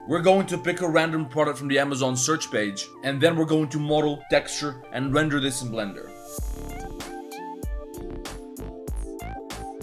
We're going to pick a random product from the Amazon search page, and then we're going to model, texture, and render this in Blender.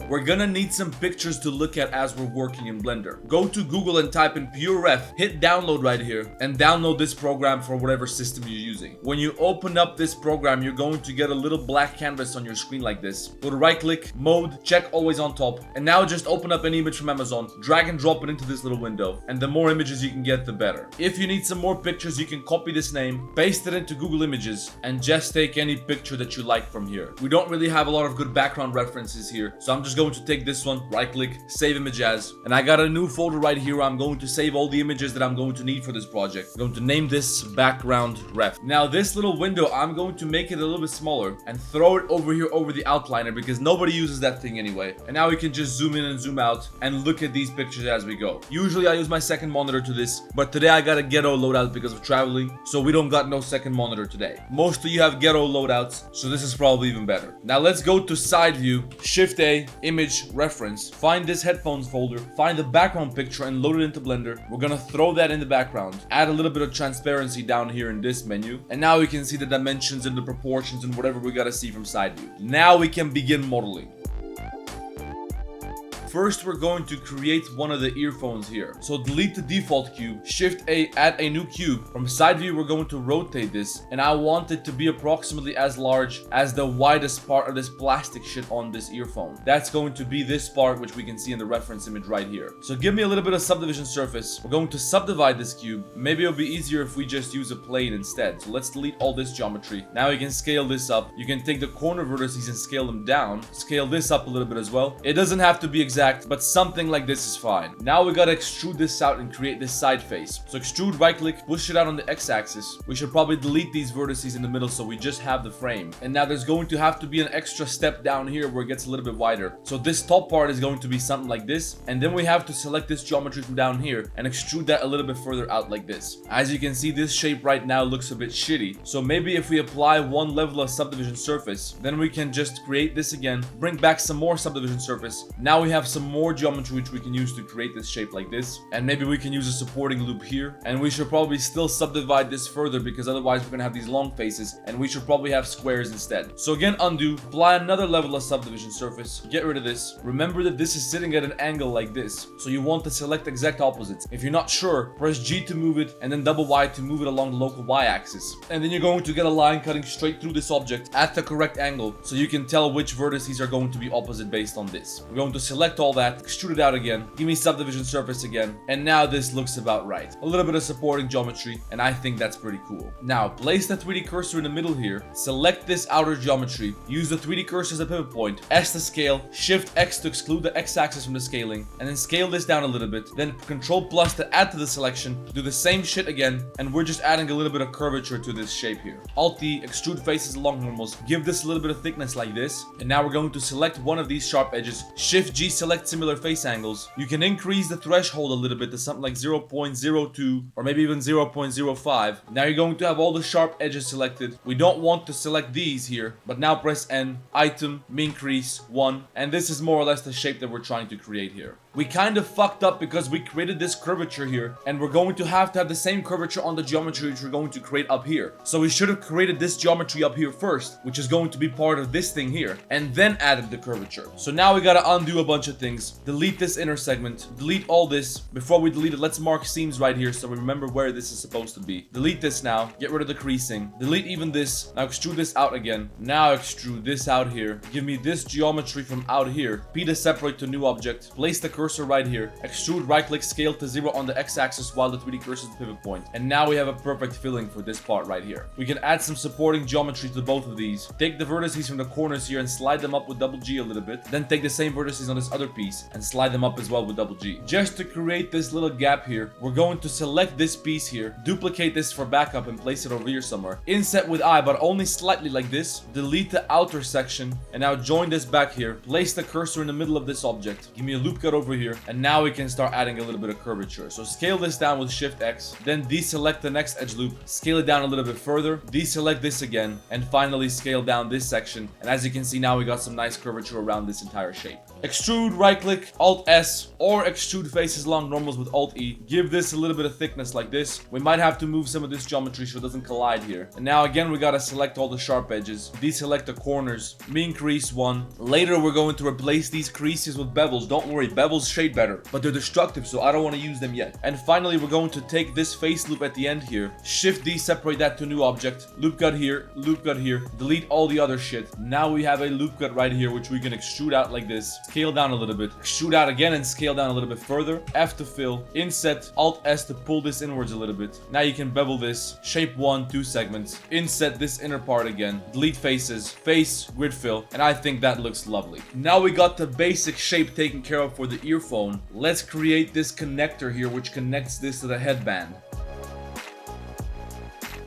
We're gonna need some pictures to look at as we're working in Blender. Go to Google and type in PureRef, hit download right here, and download this program for whatever system you're using. When you open up this program, you're going to get a little black canvas on your screen like this. Go to right click, mode, check always on top, and now just open up any image from Amazon, drag and drop it into this little window, and the more images you can get, the better. If you need some more pictures, you can copy this name, paste it into Google Images, and just take any picture that you like from here. We don't really have a lot of good background references here, so I'm just going to take this one, right click, save image as, and I got a new folder right here where I'm going to save all the images that I'm going to need for this project. I'm going to name this background ref. Now this little window, I'm going to make it a little bit smaller and throw it over here over the outliner because nobody uses that thing anyway. And now we can just zoom in and zoom out and look at these pictures as we go. Usually I use my second monitor to this, but today I got a ghetto loadout because of traveling, so we don't got no second monitor today. Mostly you have ghetto loadouts, so this is probably even better. Now let's go to side view, Shift A, image, reference, find this headphones folder, find the background picture and load it into Blender. We're gonna throw that in the background, add a little bit of transparency down here in this menu, and now we can see the dimensions and the proportions and whatever we gotta see from side view. Now we can begin modeling. First, we're going to create one of the earphones here. So delete the default cube, Shift A, add a new cube. From side view, we're going to rotate this, and I want it to be approximately as large as the widest part of this plastic shit on this earphone. That's going to be this part, which we can see in the reference image right here. So give me a little bit of subdivision surface. We're going to subdivide this cube. Maybe it'll be easier if we just use a plane instead. So let's delete all this geometry. Now you can scale this up. You can take the corner vertices and scale them down. Scale this up a little bit as well. It doesn't have to be exact, but something like this is fine. Now we gotta extrude this out and create this side face. So extrude, right click, push it out on the x-axis. We should probably delete these vertices in the middle so we just have the frame. And now there's going to have to be an extra step down here where it gets a little bit wider. So this top part is going to be something like this, and then we have to select this geometry from down here and extrude that a little bit further out like this. As you can see, this shape right now looks a bit shitty. So maybe if we apply one level of subdivision surface, then we can just create this again, bring back some more subdivision surface. Now we have some more geometry which we can use to create this shape like this, and maybe we can use a supporting loop here, and we should probably still subdivide this further because otherwise we're gonna have these long faces, and we should probably have squares instead. So again, undo, apply another level of subdivision surface, get rid of this. Remember that this is sitting at an angle like this, so you want to select exact opposites. If you're not sure, press G to move it and then double Y to move it along the local Y axis, and then you're going to get a line cutting straight through this object at the correct angle so you can tell which vertices are going to be opposite based on this. We're going to select all that, extrude it out again, give me subdivision surface again, and now this looks about right. A little bit of supporting geometry, and I think that's pretty cool. Now place the 3D cursor in the middle here, select this outer geometry, use the 3D cursor as a pivot point, S to scale, Shift X to exclude the X-axis from the scaling, and then scale this down a little bit, then Control Plus to add to the selection, do the same shit again, and we're just adding a little bit of curvature to this shape here. Alt D, extrude faces along normals, give this a little bit of thickness like this, and now we're going to select one of these sharp edges, Shift G, select similar face angles. You can increase the threshold a little bit to something like 0.02 or maybe even 0.05. Now you're going to have all the sharp edges selected. We don't want to select these here, but now press N, item, increase 1, and this is more or less the shape that we're trying to create here. We kind of fucked up because we created this curvature here, and we're going to have the same curvature on the geometry which we're going to create up here. So we should have created this geometry up here first, which is going to be part of this thing here, and then added the curvature. So now we gotta undo a bunch of things. Delete this inner segment, delete all this. Before we delete it, let's mark seams right here so we remember where this is supposed to be. Delete this now, get rid of the creasing, delete even this. Now extrude this out again. Now extrude this out here. Give me this geometry from out here. P to separate to new object. Place the cursor right here. Extrude, right click, scale to 0 on the x-axis while the 3D cursor is the pivot point. And now we have a perfect filling for this part right here. We can add some supporting geometry to both of these. Take the vertices from the corners here and slide them up with double G a little bit. Then take the same vertices on this other piece and slide them up as well with double G. Just to create this little gap here, we're going to select this piece here, duplicate this for backup and place it over here somewhere. Inset with I, but only slightly like this. Delete the outer section and now join this back here. Place the cursor in the middle of this object. Give me a loop cut over here, and now we can start adding a little bit of curvature. So scale this down with Shift X, then deselect the next edge loop, scale it down a little bit further, deselect this again, and finally scale down this section. And as you can see, now we got some nice curvature around this entire shape. Extrude, right click, Alt S, or extrude faces along normals with Alt E. Give this a little bit of thickness like this. We might have to move some of this geometry so it doesn't collide here. And now again, we gotta select all the sharp edges, deselect the corners, increase one. Later, we're going to replace these creases with bevels. Don't worry, bevels shade better, but they're destructive, so I don't want to use them yet. And finally, we're going to take this face loop at the end here, Shift D, separate that to new object, loop cut here, delete all the other shit. Now we have a loop cut right here, which we can extrude out like this, scale down a little bit, extrude out again and scale down a little bit further, F to fill, inset, Alt S to pull this inwards a little bit. Now you can bevel this, shape 1, 2 segments, inset this inner part again, delete faces, face, grid fill, and I think that looks lovely. Now we got the basic shape taken care of for the earphone. Let's create this connector here, which connects this to the headband.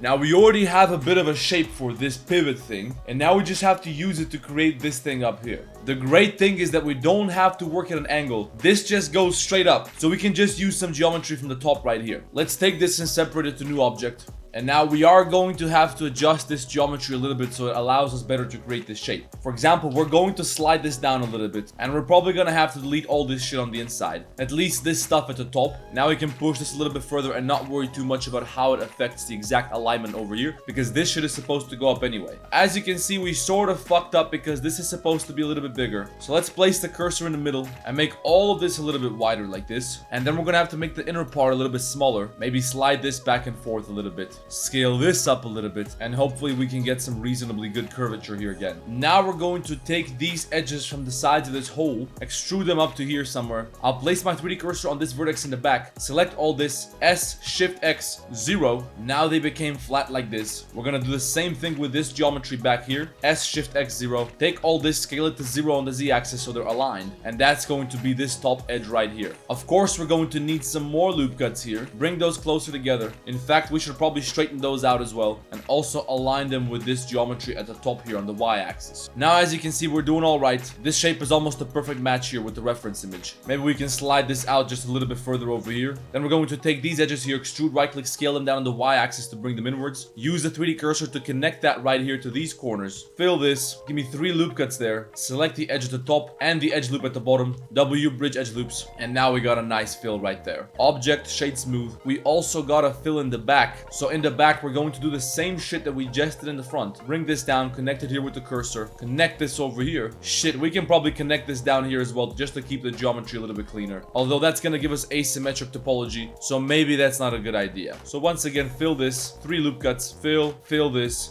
Now we already have a bit of a shape for this pivot thing, and now we just have to use it to create this thing up here. The great thing is that we don't have to work at an angle. This just goes straight up, so we can just use some geometry from the top right here. Let's take this and separate it to new object. And now we are going to have to adjust this geometry a little bit so it allows us better to create this shape. For example, we're going to slide this down a little bit, and we're probably going to have to delete all this shit on the inside. At least this stuff at the top. Now we can push this a little bit further and not worry too much about how it affects the exact alignment over here, because this shit is supposed to go up anyway. As you can see, we sort of fucked up because this is supposed to be a little bit bigger. So let's place the cursor in the middle and make all of this a little bit wider like this. And then we're going to have to make the inner part a little bit smaller. Maybe slide this back and forth a little bit. Scale this up a little bit, and hopefully we can get some reasonably good curvature here again. Now we're going to take these edges from the sides of this hole, extrude them up to here somewhere. I'll place my 3D cursor on this vertex in the back, select all this, S, Shift X, 0. Now they became flat like this. We're gonna do the same thing with this geometry back here, S, Shift X, 0. Take all this, scale it to 0 on the Z-axis so they're aligned, and that's going to be this top edge right here. Of course, we're going to need some more loop cuts here. Bring those closer together. In fact, we should probably straighten those out as well, and also align them with this geometry at the top here on the y-axis. Now, as you can see, we're doing all right. This shape is almost a perfect match here with the reference image. Maybe we can slide this out just a little bit further over here. Then we're going to take these edges here, extrude, right click, scale them down on the y-axis to bring them inwards. Use the 3D cursor to connect that right here to these corners. Fill this, give me 3 loop cuts there. Select the edge at the top and the edge loop at the bottom. W, bridge edge loops, and now we got a nice fill right there. Object, shade smooth. We also got a fill in the back. So in the back, we're going to do the same shit that we just did in the front. Bring this down, connect it here with the cursor, connect this over here. Shit, we can probably connect this down here as well just to keep the geometry a little bit cleaner. Although that's gonna give us asymmetric topology, so maybe that's not a good idea. So once again, fill this, 3 loop cuts, fill this,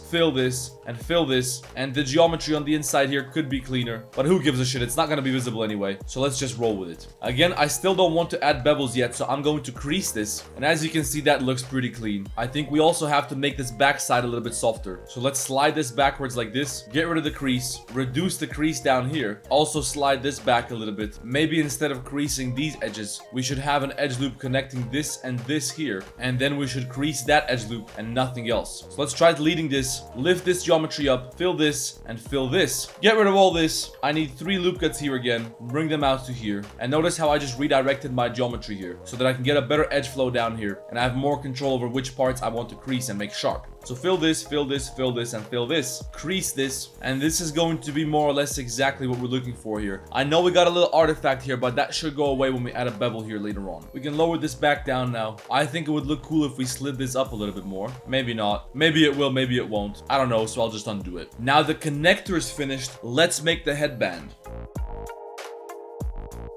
and fill this, and the geometry on the inside here could be cleaner, but who gives a shit? It's not gonna be visible anyway, so let's just roll with it. Again, I still don't want to add bevels yet, so I'm going to crease this, and as you can see, that looks pretty clean. I think we also have to make this back side a little bit softer. So let's slide this backwards like this, get rid of the crease, reduce the crease down here, also slide this back a little bit. Maybe instead of creasing these edges, we should have an edge loop connecting this and this here, and then we should crease that edge loop and nothing else. So let's try deleting this, lift this geometry up, fill this, and fill this. Get rid of all this. I need 3 loop cuts here again, bring them out to here, and notice how I just redirected my geometry here, so that I can get a better edge flow down here, and I have more control over which parts I want to crease and make sharp. So fill this, fill this, fill this, and fill this. Crease this, and this is going to be more or less exactly what we're looking for here. I know we got a little artifact here, but that should go away when we add a bevel here later on. We can lower this back down now. I think it would look cool if we slid this up a little bit more. Maybe not. Maybe it will, maybe it won't. I don't know, so I'll just undo it. Now the connector is finished. Let's make the headband.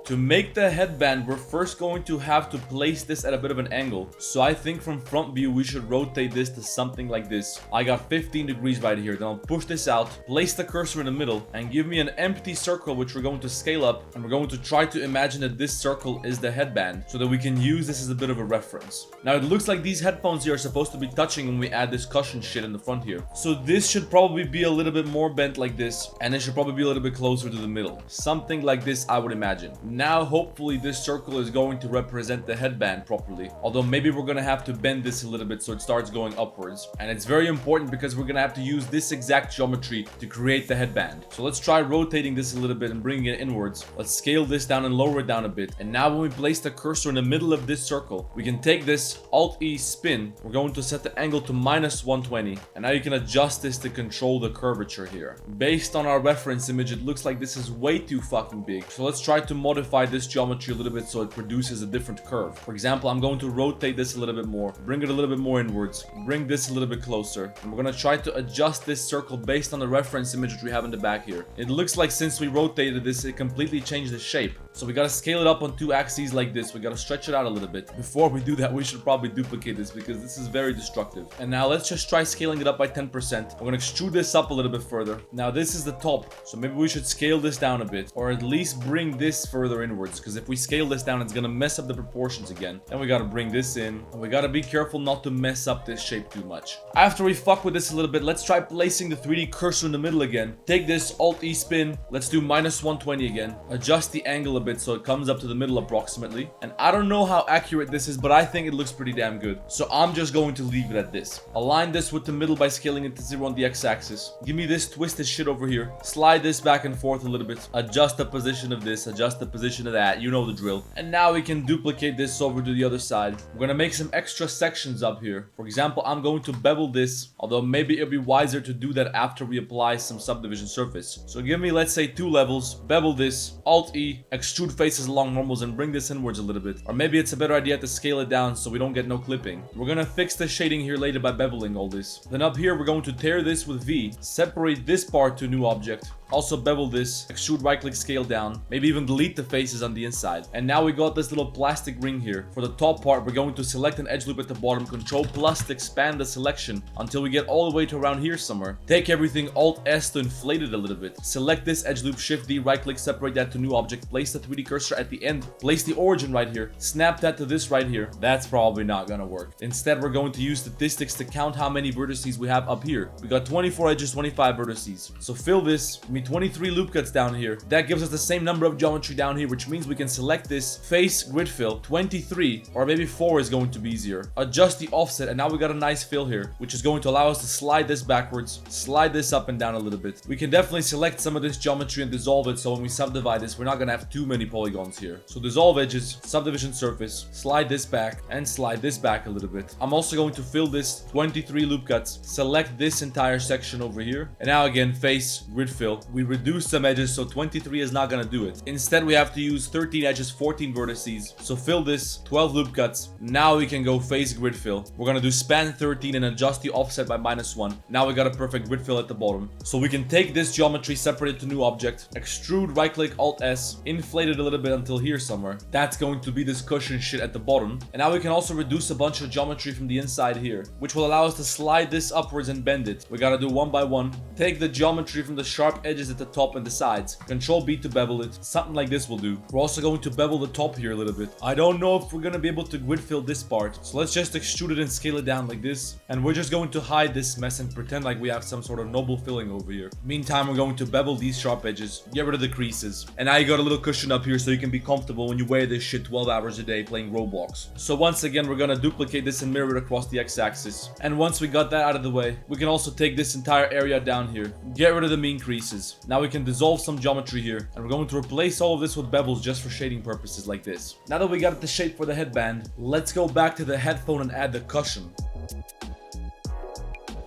To make the headband, we're first going to have to place this at a bit of an angle. So I think from front view, we should rotate this to something like this. I got 15 degrees right here. Then I'll push this out, place the cursor in the middle, and give me an empty circle, which we're going to scale up. And we're going to try to imagine that this circle is the headband, so that we can use this as a bit of a reference. Now, it looks like these headphones here are supposed to be touching when we add this cushion shit in the front here. So this should probably be a little bit more bent like this, and it should probably be a little bit closer to the middle. Something like this, I would imagine. Now hopefully this circle is going to represent the headband properly. Although maybe we're gonna have to bend this a little bit so it starts going upwards. And it's very important because we're gonna have to use this exact geometry to create the headband. So let's try rotating this a little bit and bringing it inwards. Let's scale this down and lower it down a bit. And now when we place the cursor in the middle of this circle, we can take this Alt-E spin. We're going to set the angle to -120. And now you can adjust this to control the curvature here. Based on our reference image, it looks like this is way too fucking big. So let's try to modify this geometry a little bit so it produces a different curve. For example, I'm going to rotate this a little bit more, bring it a little bit more inwards, bring this a little bit closer. And we're going to try to adjust this circle based on the reference image which we have in the back here. It looks like since we rotated this, it completely changed the shape. So we got to scale it up on 2 axes like this. We got to stretch it out a little bit. Before we do that, we should probably duplicate this because this is very destructive. And now let's just try scaling it up by 10%. We're going to extrude this up a little bit further. Now this is the top, so maybe we should scale this down a bit, or at least bring this further inwards, because if we scale this down, it's going to mess up the proportions again. Then we got to bring this in, and we got to be careful not to mess up this shape too much. After we fuck with this a little bit, let's try placing the 3D cursor in the middle again. Take this Alt-E spin. Let's do -120 again. Adjust the angle a bit so it comes up to the middle approximately. And I don't know how accurate this is, but I think it looks pretty damn good. So I'm just going to leave it at this. Align this with the middle by scaling it to 0 on the x-axis. Give me this twisted shit over here. Slide this back and forth a little bit. Adjust the position of this. Adjust the position of that. You know the drill. And now we can duplicate this over to the other side. We're going to make some extra sections up here. For example, I'm going to bevel this, although maybe it'll be wiser to do that after we apply some subdivision surface. So give me, let's say, 2 levels. Bevel this. Alt-E. Extrude faces along normals and bring this inwards a little bit. Or maybe it's a better idea to scale it down so we don't get no clipping. We're going to fix the shading here later by beveling all this. Then up here, we're going to tear this with V. Separate this part to a new object. Also bevel this, extrude right click, scale down, maybe even delete the faces on the inside. And now we got this little plastic ring here. For the top part, we're going to select an edge loop at the bottom, Control plus to expand the selection until we get all the way to around here somewhere. Take everything, Alt S to inflate it a little bit. Select this edge loop, Shift D, right click, separate that to new object, place the 3D cursor at the end, place the origin right here, snap that to this right here. That's probably not gonna work. Instead, we're going to use statistics to count how many vertices we have up here. We got 24 edges, 25 vertices. So fill this, 23 loop cuts down here. That gives us the same number of geometry down here, which means we can select this face grid fill 23, or maybe 4 is going to be easier. Adjust the offset, and now we got a nice fill here, which is going to allow us to slide this backwards, slide this up and down a little bit. We can definitely select some of this geometry and dissolve it, so when we subdivide this, we're not gonna have too many polygons here. So dissolve edges, subdivision surface, slide this back, and slide this back a little bit. I'm also going to fill this 23 loop cuts, select this entire section over here, and now again, face grid fill. We reduce some edges, so 23 is not gonna do it. Instead, we have to use 13 edges, 14 vertices. So fill this, 12 loop cuts. Now we can go face grid fill. We're gonna do span 13 and adjust the offset by -1. Now we got a perfect grid fill at the bottom. So we can take this geometry, separate it to new object, extrude, right click, Alt S, inflate it a little bit until here somewhere. That's going to be this cushion shit at the bottom. And now we can also reduce a bunch of geometry from the inside here, which will allow us to slide this upwards and bend it. We gotta do one by one. Take the geometry from the sharp edges at the top and the sides. Control B to bevel it. Something like this will do. We're also going to bevel the top here a little bit. I don't know if we're gonna be able to grid fill this part. So let's just extrude it and scale it down like this. And we're just going to hide this mess and pretend like we have some sort of noble filling over here. Meantime, we're going to bevel these sharp edges. Get rid of the creases. And now you got a little cushion up here so you can be comfortable when you wear this shit 12 hours a day playing Roblox. So once again, we're gonna duplicate this and mirror it across the x-axis. And once we got that out of the way, we can also take this entire area down here. Get rid of the mean creases. Now we can dissolve some geometry here, and we're going to replace all of this with bevels just for shading purposes like this. Now that we got the shape for the headband, let's go back to the headphone and add the cushion.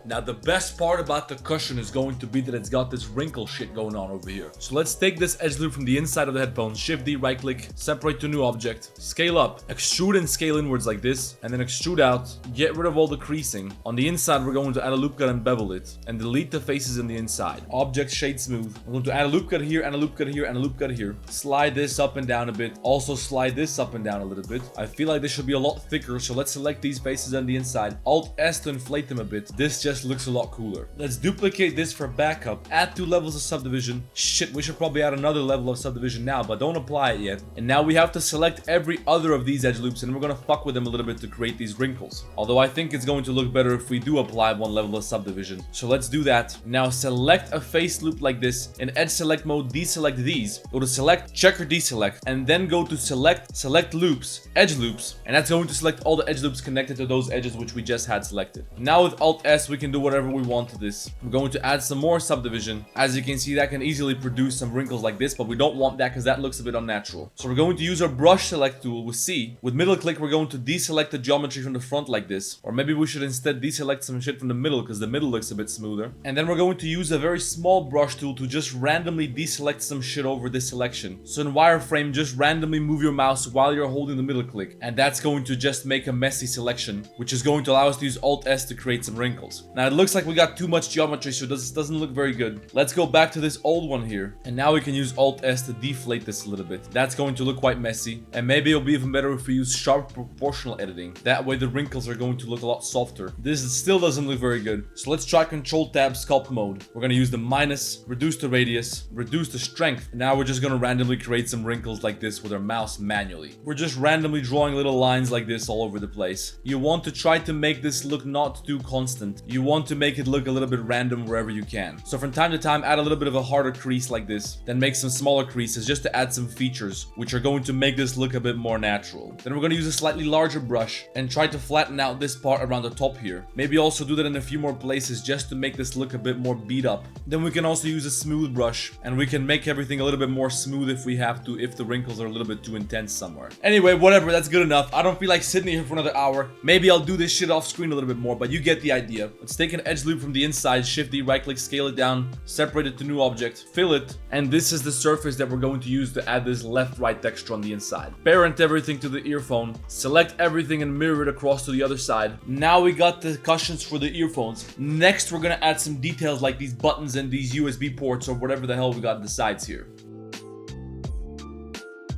Now the best part about the cushion is going to be that it's got this wrinkle shit going on over here. So let's take this edge loop from the inside of the headphone, Shift D, right click, separate to new object, scale up, extrude and scale inwards like this, and then extrude out, get rid of all the creasing. On the inside, we're going to add a loop cut and bevel it, and delete the faces in the inside. Object shade smooth. We're going to add a loop cut here, and a loop cut here, and a loop cut here. Slide this up and down a bit. Also slide this up and down a little bit. I feel like this should be a lot thicker, so let's select these faces on the inside. Alt S to inflate them a bit. This just just looks a lot cooler. Let's duplicate this for backup. Add 2 levels of subdivision. Shit, we should probably add another level of subdivision now, but don't apply it yet. And now we have to select every other of these edge loops, and we're gonna fuck with them a little bit to create these wrinkles. Although I think it's going to look better if we do apply 1 level of subdivision. So let's do that. Now select a face loop like this. In edge select mode, deselect these. Go to select, check or deselect, and then go to select loops, edge loops, and that's going to select all the edge loops connected to those edges which we just had selected. Now with Alt S, we can do whatever we want to this. We're going to add some more subdivision. As you can see, that can easily produce some wrinkles like this, but we don't want that because that looks a bit unnatural. So we're going to use our brush select tool with C. With middle click, we're going to deselect the geometry from the front like this. Or maybe we should instead deselect some shit from the middle because the middle looks a bit smoother. And then we're going to use a very small brush tool to just randomly deselect some shit over this selection. So in wireframe, just randomly move your mouse while you're holding the middle click. And that's going to just make a messy selection, which is going to allow us to use Alt S to create some wrinkles. Now it looks like we got too much geometry, so this doesn't look very good. Let's go back to this old one here. And now we can use Alt S to deflate this a little bit. That's going to look quite messy. And maybe it'll be even better if we use sharp proportional editing. That way the wrinkles are going to look a lot softer. This still doesn't look very good. So let's try Control Tab Sculpt mode. We're going to use the minus, reduce the radius, reduce the strength. And now we're just going to randomly create some wrinkles like this with our mouse manually. We're just randomly drawing little lines like this all over the place. You want to try to make this look not too constant. You want to make it look a little bit random wherever you can. So from time to time, add a little bit of a harder crease like this. Then make some smaller creases just to add some features, which are going to make this look a bit more natural. Then we're going to use a slightly larger brush and try to flatten out this part around the top here. Maybe also do that in a few more places just to make this look a bit more beat up. Then we can also use a smooth brush and we can make everything a little bit more smooth if we have to, if the wrinkles are a little bit too intense somewhere. Anyway, whatever, that's good enough. I don't feel like sitting here for another hour. Maybe I'll do this shit off screen a little bit more, but you get the idea. Let's take an edge loop from the inside, Shift D, right click, scale it down, separate it to new object, fill it, and this is the surface that we're going to use to add this left-right texture on the inside. Parent everything to the earphone, select everything and mirror it across to the other side. Now we got the cushions for the earphones. Next, we're gonna add some details like these buttons and these USB ports or whatever the hell we got on the sides here.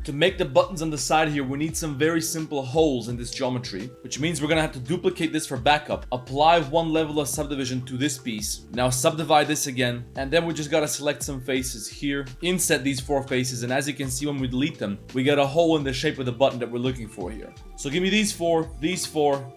To make the buttons on the side here, we need some very simple holes in this geometry, which means we're gonna have to duplicate this for backup. Apply 1 level of subdivision to this piece. Now subdivide this again, and then we just gotta select some faces here. Inset these 4 faces, and as you can see when we delete them, we get a hole in the shape of the button that we're looking for here. So give me these 4,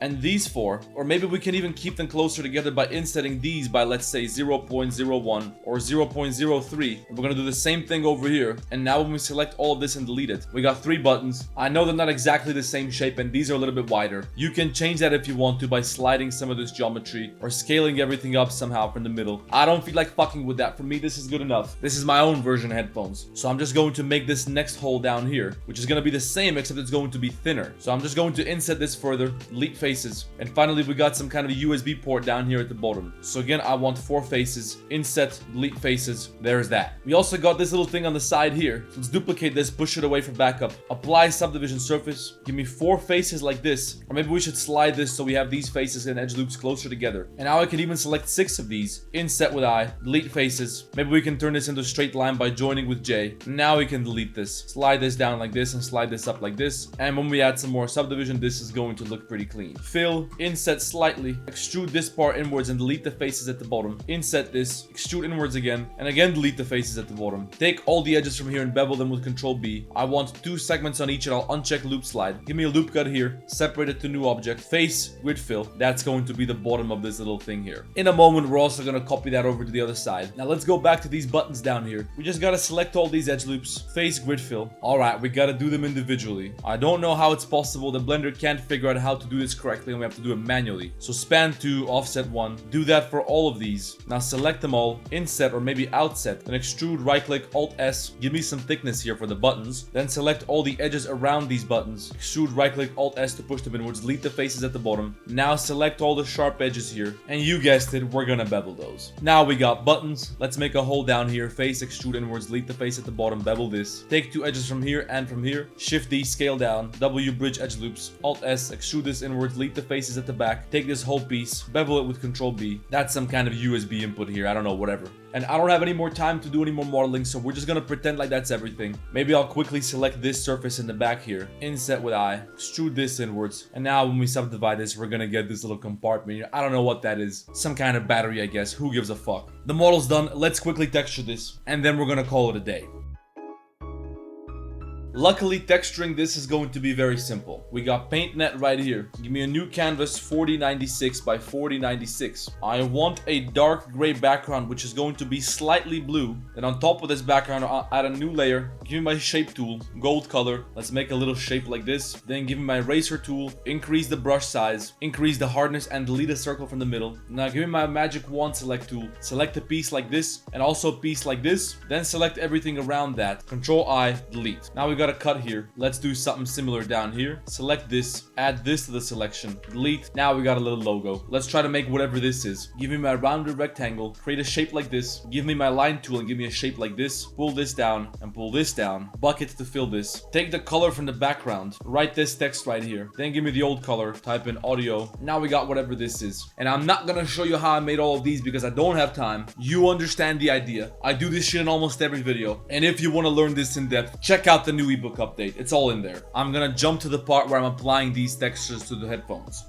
and these 4, or maybe we can even keep them closer together by insetting these by, let's say, 0.01 or 0.03. We're gonna do the same thing over here, and now when we select all of this and delete it, we got 3 buttons. I know they're not exactly the same shape and these are a little bit wider. You can change that if you want to by sliding some of this geometry or scaling everything up somehow from the middle. I don't feel like fucking with that. For me, this is good enough. This is my own version of headphones. So I'm just going to make this next hole down here, which is going to be the same except it's going to be thinner. So I'm just going to inset this further, delete faces. And finally, we got some kind of a USB port down here at the bottom. So again, I want 4 faces, inset, delete faces. There's that. We also got this little thing on the side here. So let's duplicate this, push it away from backup, apply subdivision surface, give me 4 faces like this, or maybe we should slide this so we have these faces and edge loops closer together. And now I can even select 6 of these, inset with I, delete faces. Maybe we can turn this into a straight line by joining with J. Now we can delete this, slide this down like this and slide this up like this. And when we add some more subdivision, this is going to look pretty clean. Fill, inset slightly, extrude this part inwards and delete the faces at the bottom. Inset this, extrude inwards again, and again delete the faces at the bottom. Take all the edges from here and bevel them with Control B. I want 2 segments on each and I'll uncheck loop slide. Give me a loop cut here, separate it to new object, face, grid fill. That's going to be the bottom of this little thing here. In a moment, we're also going to copy that over to the other side. Now let's go back to these buttons down here. We just got to select all these edge loops, face, grid fill. All right, we got to do them individually. I don't know how it's possible. The Blender can't figure out how to do this correctly and we have to do it manually. So span 2, offset 1. Do that for all of these. Now select them all, inset or maybe outset, then extrude, right click, Alt S. Give me some thickness here for the buttons. Then select all the edges around these buttons. Extrude, right click, Alt S to push them inwards, delete the faces at the bottom. Now select all the sharp edges here, and you guessed it, we're gonna bevel those. Now we got buttons. Let's make a hole down here, face, extrude inwards, delete the face at the bottom, bevel this. Take 2 edges from here and from here, Shift D, scale down, W bridge edge loops, Alt S, extrude this inwards, delete the faces at the back, take this whole piece, bevel it with Control B. That's some kind of USB input here, I don't know, whatever. And I don't have any more time to do any more modeling, so we're just gonna pretend like that's everything. Maybe I'll quickly select this surface in the back here, inset with I, extrude this inwards, and now when we subdivide this, we're gonna get this little compartment here. I don't know what that is. Some kind of battery, I guess. Who gives a fuck? The model's done. Let's quickly texture this, and then we're gonna call it a day. Luckily, texturing this is going to be very simple. We got PaintNet right here. Give me a new canvas 4096 by 4096. I want a dark gray background, which is going to be slightly blue. Then on top of this background, I'll add a new layer. Give me my shape tool, gold color. Let's make a little shape like this. Then give me my eraser tool, increase the brush size, increase the hardness, and delete a circle from the middle. Now give me my magic wand select tool. Select a piece like this, and also a piece like this. Then select everything around that. Control I, delete. Now we got a cut here. Let's do something similar down here. Select this, add this to the selection, delete. Now we got a little logo. Let's try to make whatever this is. Give me my rounded rectangle, create a shape like this, give me my line tool and give me a shape like this, pull this down and pull this down, bucket to fill this. Take the color from the background, write this text right here, then give me the old color, type in audio. Now we got whatever this is. And I'm not gonna show you how I made all of these because I don't have time. You understand the idea. I do this shit in almost every video. And if you want to learn this in depth, check out the new ebook update. It's all in there. I'm gonna jump to the part where I'm applying these textures to the headphones.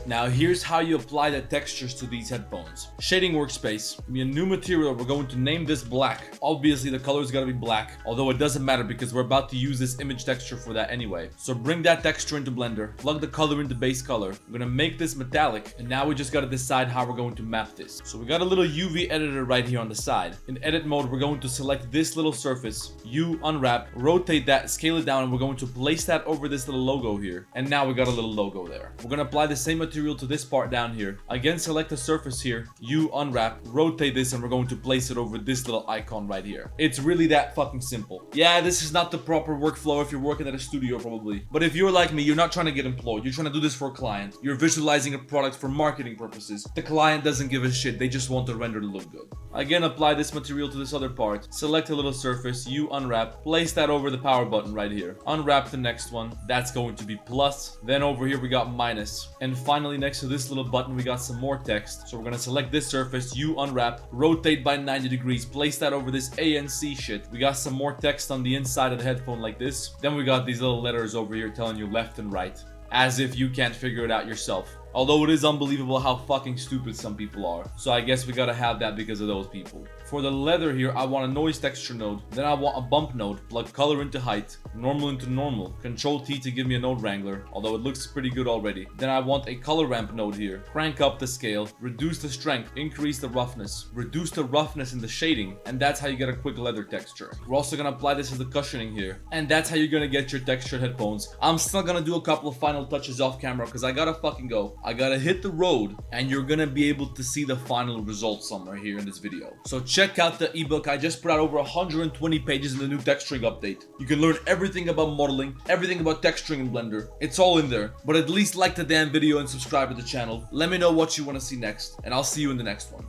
Now here's how you apply the textures to these headphones. Shading workspace, give me a new material, we're going to name this black. Obviously the color is gonna be black, although it doesn't matter because we're about to use this image texture for that anyway. So bring that texture into Blender, plug the color into base color. We're gonna make this metallic, and now we just gotta decide how we're going to map this. So we got a little UV editor right here on the side. In edit mode, we're going to select this little surface, U, unwrap, rotate that, scale it down, and we're going to place that over this little logo here. And now we got a little logo there. We're gonna apply the same material to this part down here. Again, select the surface here, U, unwrap, rotate this, and we're going to place it over this little icon right here. It's really that fucking simple. Yeah, this is not the proper workflow if you're working at a studio probably. But if you're like me, you're not trying to get employed. You're trying to do this for a client. You're visualizing a product for marketing purposes. The client doesn't give a shit. They just want the render to look good. Again, apply this material to this other part. Select a little surface, U, unwrap, place that over the power button right here. Unwrap the next one. That's going to be plus. Then over here we got minus. And finally, next to this little button we got some more text. So we're gonna select this surface, U, unwrap, rotate by 90 degrees, place that over this A and C shit. We got some more text on the inside of the headphone like this. Then we got these little letters over here telling you left and right, as if you can't figure it out yourself. Although it is unbelievable how fucking stupid some people are. So I guess we gotta have that because of those people. For the leather here, I want a noise texture node. Then I want a bump node. Plug color into height. Normal into normal. Control T to give me a node wrangler. Although it looks pretty good already. Then I want a color ramp node here. Crank up the scale. Reduce the strength. Increase the roughness. Reduce the roughness in the shading. And that's how you get a quick leather texture. We're also gonna apply this as the cushioning here. And that's how you're gonna get your textured headphones. I'm still gonna do a couple of final touches off camera because I gotta fucking go. I gotta hit the road, and you're gonna be able to see the final result somewhere here in this video. So check out the ebook. I just put out over 120 pages in the new texturing update. You can learn everything about modeling, everything about texturing in Blender. It's all in there. But at least like the damn video and subscribe to the channel. Let me know what you want to see next, and I'll see you in the next one.